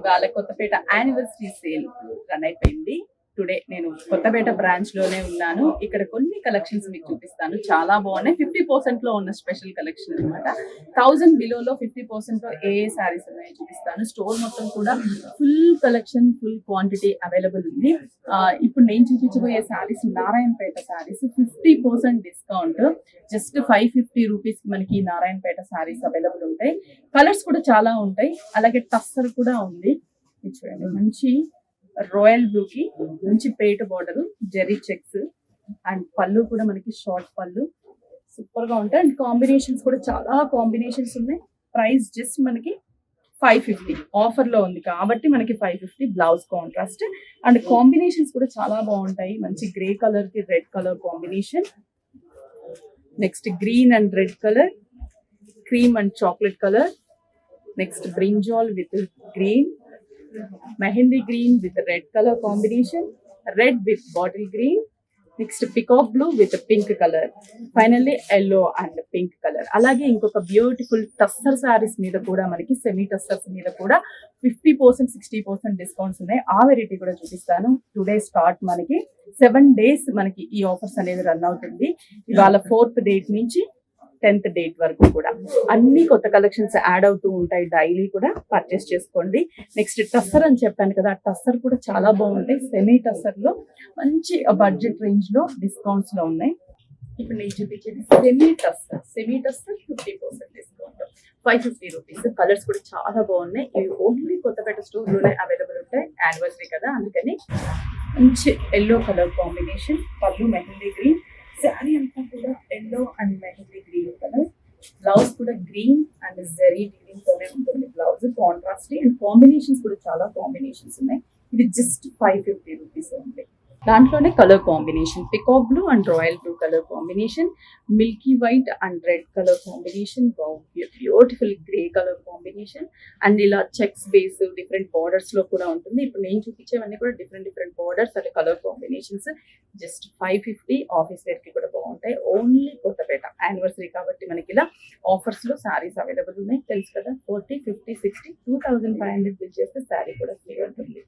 ఇవాళ Kothapeta anniversary sale run అయిపోయింది. Today నేను కొత్తపేట బ్రాంచ్ లోనే ఉన్నాను. ఇక్కడ కొన్ని కలెక్షన్స్ మీకు చూపిస్తాను, చాలా బాగున్నాయి. 50% లో ఉన్న స్పెషల్ కలెక్షన్ అనమాట. 1000 బిలోలో 50% లో ఏ సారీస్ ఉన్నాయో చూపిస్తాను. స్టోర్ మొత్తం కూడా full collection, full quantity available ఉంది. ఇప్పుడు నేను చూపించబోయే saris Narayanpet saris 50% discount. Just 550 rupees మనకి నారాయణపేట సారీస్ అవైలబుల్ ఉంటాయి. కలర్స్ కూడా చాలా ఉంటాయి. అలాగే టస్సర్ కూడా ఉంది. చూడండి, మంచి రాయల్ బ్లూ కి మంచి పేట బార్డర్, జెరీ చెక్స్ అండ్ పళ్ళు కూడా మనకి షార్ట్ పళ్ళు సూపర్ గా ఉంటాయి. అండ్ కాంబినేషన్స్ కూడా చాలా కాంబినేషన్స్ ఉన్నాయి. ప్రైస్ జస్ట్ మనకి 550 ఆఫర్ లో ఉంది కాబట్టి మనకి 550. బ్లౌజ్ కాంట్రాస్ట్ అండ్ కాంబినేషన్స్ కూడా చాలా బాగుంటాయి. మంచి గ్రే కలర్ కి red colour combination, next green and red colour, cream and chocolate colour, next brinjal with green, mehndi green with red colour combination, red with bottle green, next peacock blue with pink colour, finally yellow and pink colour. అలాగే ఇంకొక beautiful tussar saris మీద కూడా మనకి semi tussars మీద కూడా 50% 60% discounts ఉన్నాయి. ఆ variety కూడా చూపిస్తాను. టుడే స్టార్ట్ మనకి 7 days మనకి ఈ ఆఫర్స్ అనేది రన్ అవుతుంది. ఇవాళ 4th date నుంచి 10th date వరకు కూడా అన్ని కొత్త కలెక్షన్స్ యాడ్ అవుతూ ఉంటాయి. డైలీ కూడా పర్చేస్ చేసుకోండి. నెక్స్ట్ టస్సర్ అని చెప్పాను కదా, టస్సర్ కూడా చాలా బాగుంటాయి. సెమీ టస్సర్ లో మంచి బడ్జెట్ రేంజ్ లో డిస్కౌంట్స్ లో ఉన్నాయి. ఇప్పుడు నేను చూపించేది semi tussar. Semi tussar 50% discount, 550 rupees. Colours కూడా చాలా బాగున్నాయి. ఇవి ఓన్లీ కొత్తపేట స్టోర్ లోనే అవైలబుల్ ఉంటాయి. యానివర్సరీ కదా, అందుకని మంచి ఎల్లో కలర్ కాంబినేషన్, పళ్ళు మెహందీ గ్రీన్, శారీ అంతా కూడా yellow and mehndi green colour, blouse కూడా గ్రీన్ అండ్ జెరీ గ్రీన్ తోనే ఉంటుంది. బ్లౌజ్ కాంట్రాస్ట్ అండ్ కాంబినేషన్స్ కూడా చాలా కాంబినేషన్స్ ఉన్నాయి. ఇది జస్ట్ 550 రూపీస్ ఉంది. దాంట్లోనే colour combination peacock blue and royal blue colour combination, milky white and red colour combination, beautiful grey colour combination and ఇలా checks base different borders లో కూడా ఉంటుంది. ఇప్పుడు నేను చూపించేవన్నీ కూడా different borders and colour combinations. Just 550. Office wear కి కూడా బాగుంటాయి. ఓన్లీ కొత్తపేట యానివర్సరీ కాబట్టి మనకి ఇలా ఆఫర్స్ లో సారీస్ అవైలబుల్ ఉన్నాయి. తెలుసు కదా, 40, 50, 60, 2500 బిల్ చేస్తే శారీ కూడా ఫ్రీ ఉంటుంది.